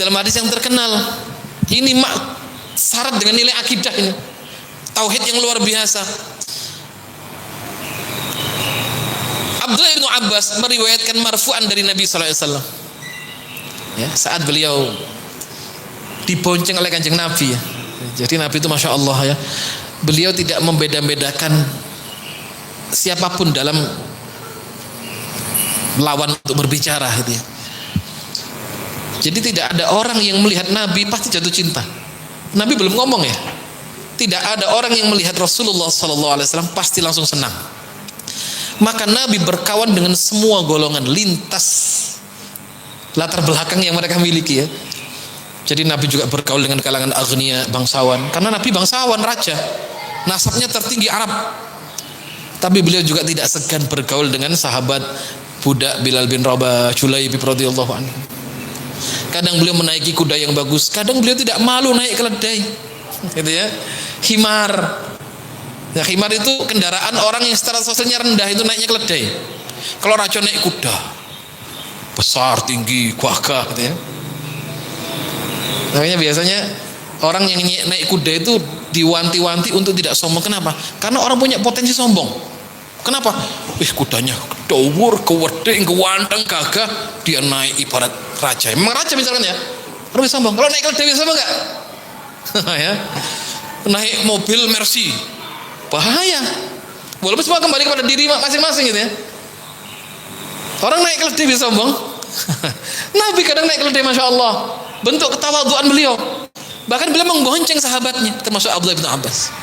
Dalam hadis yang terkenal. Ini syarat dengan nilai akidah ini. Tauhid yang luar biasa. Abdullah bin Abbas meriwayatkan marfu'an dari Nabi sallallahu alaihi wasallam. Ya, saat beliau dibonceng oleh Kanjeng Nabi ya. Jadi Nabi itu masya Allah ya, beliau tidak membeda-bedakan siapapun dalam lawan untuk berbicara gitu ya. Jadi tidak ada orang yang melihat Nabi pasti jatuh cinta. Nabi belum ngomong ya. Tidak ada orang yang melihat Rasulullah SAW pasti langsung senang. Maka Nabi berkawan dengan semua golongan lintas latar belakang yang mereka miliki ya. Jadi Nabi juga bergaul dengan kalangan aghnia, bangsawan. Karena Nabi bangsawan, raja. Nasabnya tertinggi Arab. Tapi beliau juga tidak segan bergaul dengan sahabat budak Bilal bin Rabah, Julaibib radhiyallahu anhu. Kadang beliau menaiki kuda yang bagus, kadang beliau tidak malu naik keledai. Gitu ya. Himar. Ya, himar itu kendaraan orang yang secara sosialnya rendah, itu naiknya keledai. Kalau raja naik kuda besar, tinggi, gagah gitu ya. Makanya biasanya orang yang naik kuda itu diwanti-wanti untuk tidak sombong. Kenapa? Karena orang punya potensi sombong. Kenapa? Kudanya kedawur, kewedeng, kewanteng, gagah, dia naik ibarat raja. Memang raja misalkan ya, orang bisa sombong. Kalau naik keledai bisa sombong nggak? Ya. Naik mobil Mercy, bahaya. Walaupun semua kembali kepada diri masing-masing gitu ya. Orang naik keledai bisa sombong. Nabi kadang naik keledai, masya Allah, bentuk ketawaduan beliau. Bahkan beliau membonceng sahabatnya, termasuk Abdullah bin Abbas.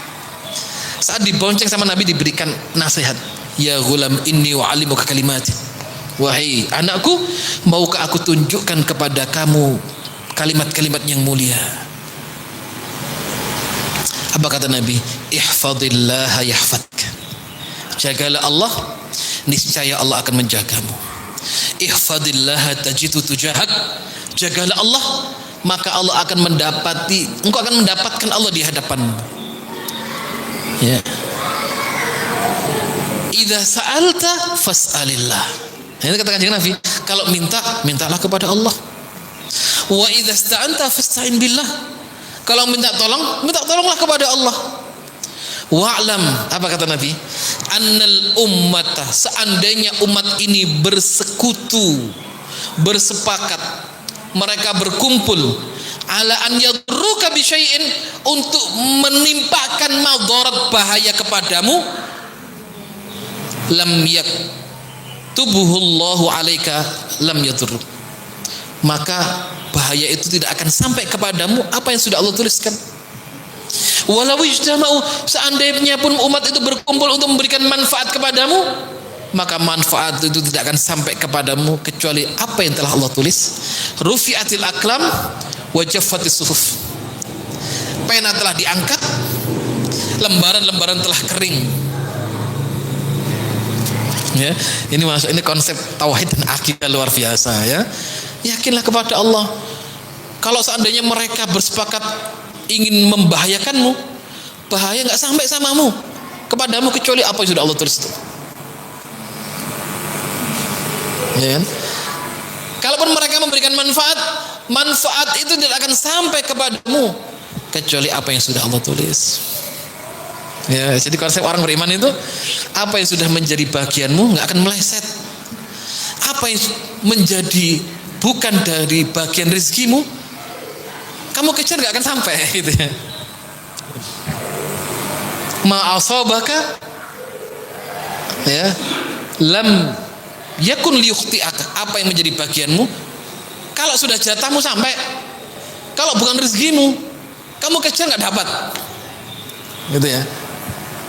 Saat dibonceng sama Nabi diberikan nasihat, ya ghulam inni wa'alimuka kalimat. Wahai anakku, maukah aku tunjukkan kepada kamu kalimat-kalimat yang mulia? Apa kata Nabi? Ihfadillah yahfadka. Jagalah Allah, niscaya Allah akan menjagamu. Ihfadillah tajidu tujahak. Jagalah Allah, maka Allah akan engkau akan mendapatkan Allah di hadapanmu. Ya. Idza sa'alta fas'alillah. Ini kata Kanjeng Nabi, kalau mintalah kepada Allah. Wa idza ista'anta fasta'in billah. Kalau minta tolonglah kepada Allah. Wa'lam, apa kata Nabi? Annal ummata, seandainya umat ini bersekutu, bersepakat, mereka berkumpul ala an yadruka bi syai'in, untuk menimpakan madarat, bahaya kepadamu, lam yaktubuhullahu alaika lam yadurruk, maka bahaya itu tidak akan sampai kepadamu apa yang sudah Allah tuliskan. Walau ijtama'u, seandainya pun umat itu berkumpul untuk memberikan manfaat kepadamu, maka manfaat itu tidak akan sampai kepadamu kecuali apa yang telah Allah tulis. Rufi'atil aqlam wa jaffatis suhuf. Pena telah diangkat, lembaran-lembaran telah kering. Ya, ini konsep tauhid dan akidah luar biasa ya. Yakinlah kepada Allah. Kalau seandainya mereka bersepakat ingin membahayakanmu, bahaya nggak sampai kepadamu kecuali apa yang sudah Allah tulis itu. Ya kan? Kalaupun mereka memberikan manfaat itu tidak akan sampai kepadamu kecuali apa yang sudah Allah tulis. Ya, jadi konsep orang beriman itu, apa yang sudah menjadi bagianmu nggak akan meleset. Apa yang menjadi bukan dari bagian rezekimu, kamu kejar gak akan sampai gitu ya. Ma'asabaka ya lam yakun liyukhti'aka, apa yang menjadi bagianmu kalau sudah jatahmu sampai, kalau bukan rezekimu kamu kejar gak dapat gitu ya.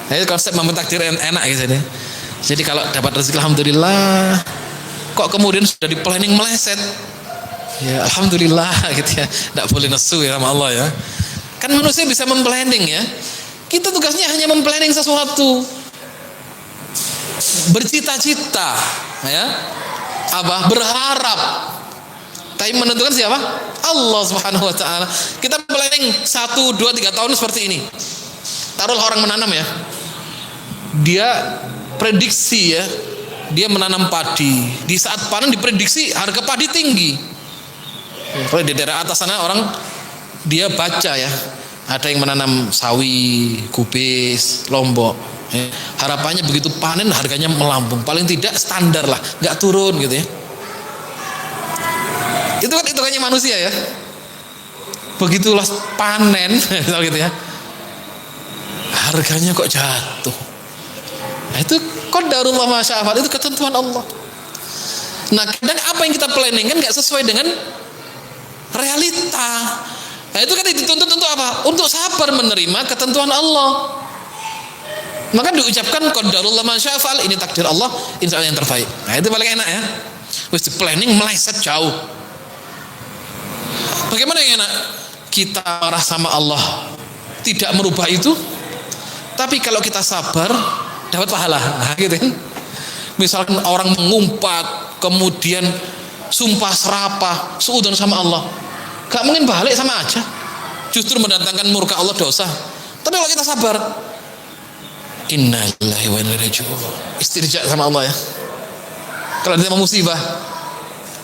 Jadi konsep membentakdir enak gitu ya. Jadi kalau dapat rezeki alhamdulillah, kok kemudian sudah di planning meleset, ya alhamdulillah gitu ya. Tidak boleh nesu ya sama Allah ya. Kan manusia bisa memplanning ya. Kita tugasnya hanya memplanning sesuatu, bercita-cita ya, berharap. Tapi menentukan siapa? Allah Subhanahu wa taala. Kita planning 1, 2, 3 tahun seperti ini. Taruhlah orang menanam ya. Dia prediksi ya, dia menanam padi. Di saat panen diprediksi harga padi tinggi. Kalau di daerah atas sana orang dia baca ya, ada yang menanam sawi, kubis, lombok. Ya. Harapannya begitu panen harganya melambung, paling tidak standar lah, nggak turun gitu ya. Itu kan hitungannya manusia ya. Begitulah panen, gitu ya. Harganya kok jatuh. Nah, itu qadarullah ma syaa fa'al, itu ketentuan Allah. Nah, kadang apa yang kita planning kan nggak sesuai dengan realita. Nah, itu kan dituntut untuk apa? Untuk sabar menerima ketentuan Allah. Maka diucapkan qadarullah ma syaa fa'al, ini takdir Allah, insya Allah yang terbaik. Nah, itu paling enak ya. Wis planning meleset jauh. Bagaimana yang enak? Kita marah sama Allah, tidak merubah itu. Tapi kalau kita sabar, dapat pahala. Nah, gitu kan. Misalkan orang mengumpat, kemudian sumpah serapah, suudzon sama Allah, gak mungkin balik sama aja. Justru mendatangkan murka Allah, dosa. Tapi kalau kita sabar, inna lillahi wa inna ilaihi raji'un, istirja sama Allah ya. Kalau dia musibah,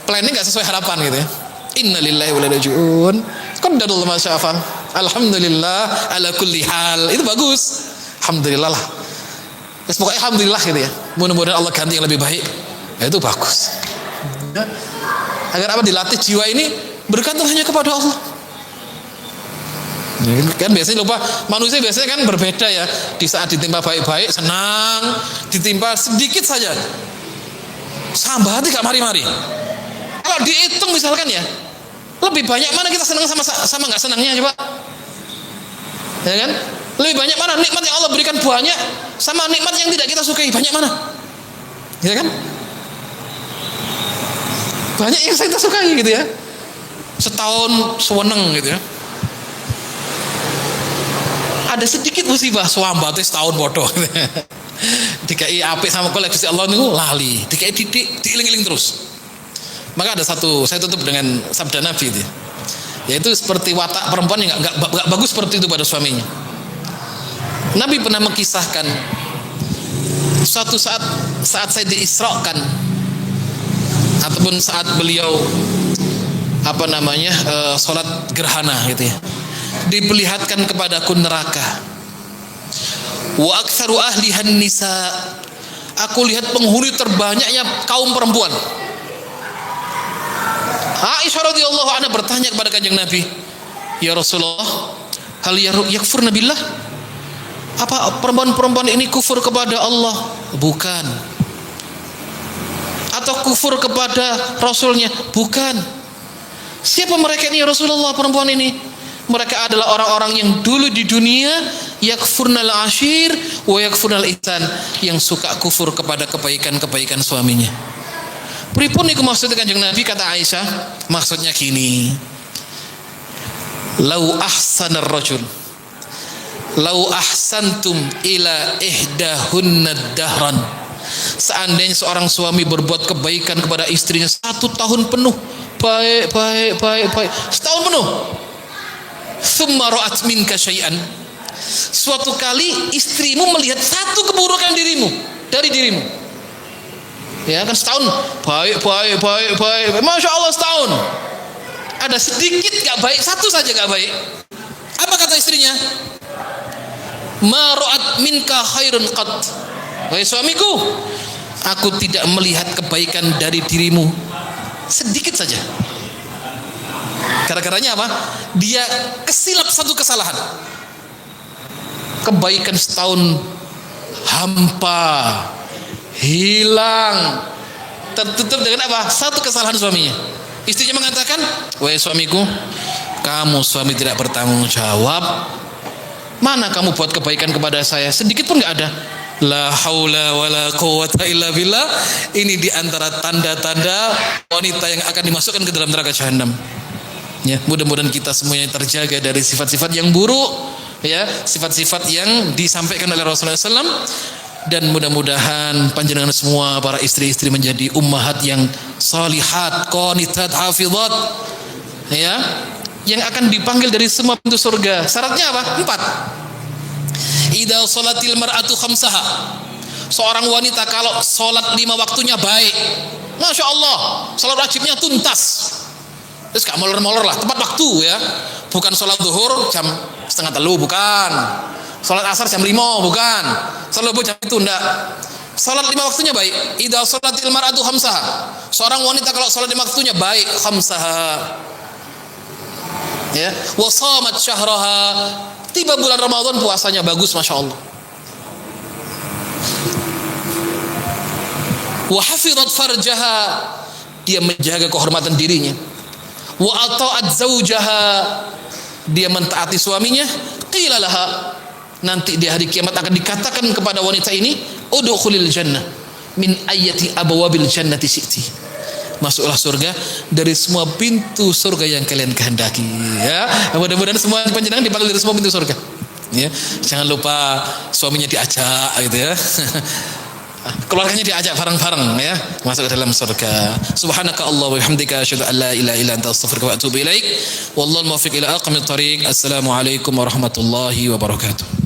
planning gak sesuai harapan gitu ya. Inna lillahi wa inna ilaihi raji'un, qadarullah ma syaa fa'al, alhamdulillah ala kulli hal. Itu bagus. Alhamdulillah lah. Pokoknya alhamdulillah gitu ya. Mudah-mudahan Allah ganti yang lebih baik. Ya, itu bagus. Ya. Agar apa? Dilatih jiwa ini bergantung hanya kepada Allah. Kan biasanya lupa, manusia biasanya kan berbeda ya. Di saat ditimpa baik-baik senang, ditimpa sedikit saja sambat hati gak mari-mari. Kalau dihitung misalkan ya, lebih banyak mana kita senang sama gak senangnya coba? Ya kan? Lebih banyak mana nikmat yang Allah berikan banyak sama nikmat yang tidak kita sukai, banyak mana? Ya kan? Banyak yang kita sukai gitu ya. Setahun seweneng gitu ya. Ada sedikit musibah swambate setahun bodoh. Dikai apik sama koleksi Allah niku lali, dikai didik, diiling-iling terus. Maka ada satu, saya tutup dengan sabda Nabi itu. Yaitu seperti watak perempuan yang enggak bagus seperti itu pada suaminya. Nabi pernah mengisahkan suatu saat saya diisrakan, ataupun saat beliau sholat gerhana gitu ya, diperlihatkan kepadaku neraka. Wa aktsaru ahlihan nisa, aku lihat penghuni terbanyaknya kaum perempuan. Aisyah radhiyallahu anha bertanya kepada Kanjeng Nabi, ya Rasulullah, hal yakfurna billah? Apa perempuan-perempuan ini kufur kepada Allah? Bukan. Atau kufur kepada Rasulnya? Bukan. Siapa mereka ini ya Rasulullah, perempuan ini? Mereka adalah orang-orang yang dulu di dunia yakfurnal ashir wa yakfurnal ihsan, yang suka kufur kepada kebaikan-kebaikan suaminya. Pripun niku maksudnya Kanjeng Nabi? Kata Aisyah, maksudnya gini, lau ahsanar rajul, lau ahsantum ila ihdahunna dahran, seandainya seorang suami berbuat kebaikan kepada istrinya 1 tahun penuh, baik, setahun penuh, thumma ra'at minka syai'an, suatu kali istrimu melihat satu keburukan dari dirimu, ya kan, setahun baik, masya Allah, setahun ada sedikit gak baik, satu saja gak baik, apa kata istrinya? Ma ra'at minka khairun qat, wahai suamiku, aku tidak melihat kebaikan dari dirimu sedikit saja. Gara-garanya apa? Dia kesilap satu kesalahan, kebaikan setahun hampa, hilang, tertutup dengan apa? Satu kesalahan suaminya. Istrinya mengatakan, wahai suamiku, kamu suami tidak bertanggung jawab. Mana kamu buat kebaikan kepada saya? Sedikit pun gak ada. La haula wala quwwata illa billah. Ini diantara tanda-tanda wanita yang akan dimasukkan ke dalam neraka jahanam. Ya, mudah-mudahan kita semuanya terjaga dari sifat-sifat yang buruk, ya, sifat-sifat yang disampaikan oleh Rasulullah SAW. Dan mudah-mudahan panjenengan semua para istri-istri menjadi ummahat yang salihat, qanitat, hafizat, ya, yang akan dipanggil dari semua pintu surga. Syaratnya apa? 4. Idza sholatil mar'atu khamsaha, seorang wanita kalau sholat 5 waktunya baik, masya Allah, sholat wajibnya tuntas, terus gak molor-molor lah, tepat waktu ya, bukan sholat zuhur jam 2:30, bukan, sholat asar jam 5, bukan, sholat subuh jam itu, enggak. Sholat 5 waktunya baik. Idza sholatil mar'atu khamsaha, seorang wanita kalau sholat 5 waktunya baik, khamsaha, ya, wa shamat syahraha, tiba bulan Ramadan puasanya bagus, masya Allah, wa hafizat farjaha, dia menjaga kehormatan dirinya, wa ata'at zaujaha, dia mentaati suaminya, qila laha, nanti di hari kiamat akan dikatakan kepada wanita ini, udkhulil jannah min ayyati abwabil jannati syi'ti, masuklah surga dari semua pintu surga yang kalian kehendaki. Ya, mudah-mudahan semua panjenengan dipanggil dari semua pintu surga. Ya, jangan lupa suaminya diajak gitu ya. Keluarganya diajak bareng-bareng ya masuk ke dalam surga. Subhanaka Allah wa bihamdika asyhadu an la ilaha illa anta astaghfiruka wa atubu ilaik. Wallahul muwaffiq ila aqwamit thariq. Assalamualaikum warahmatullahi wabarakatuh.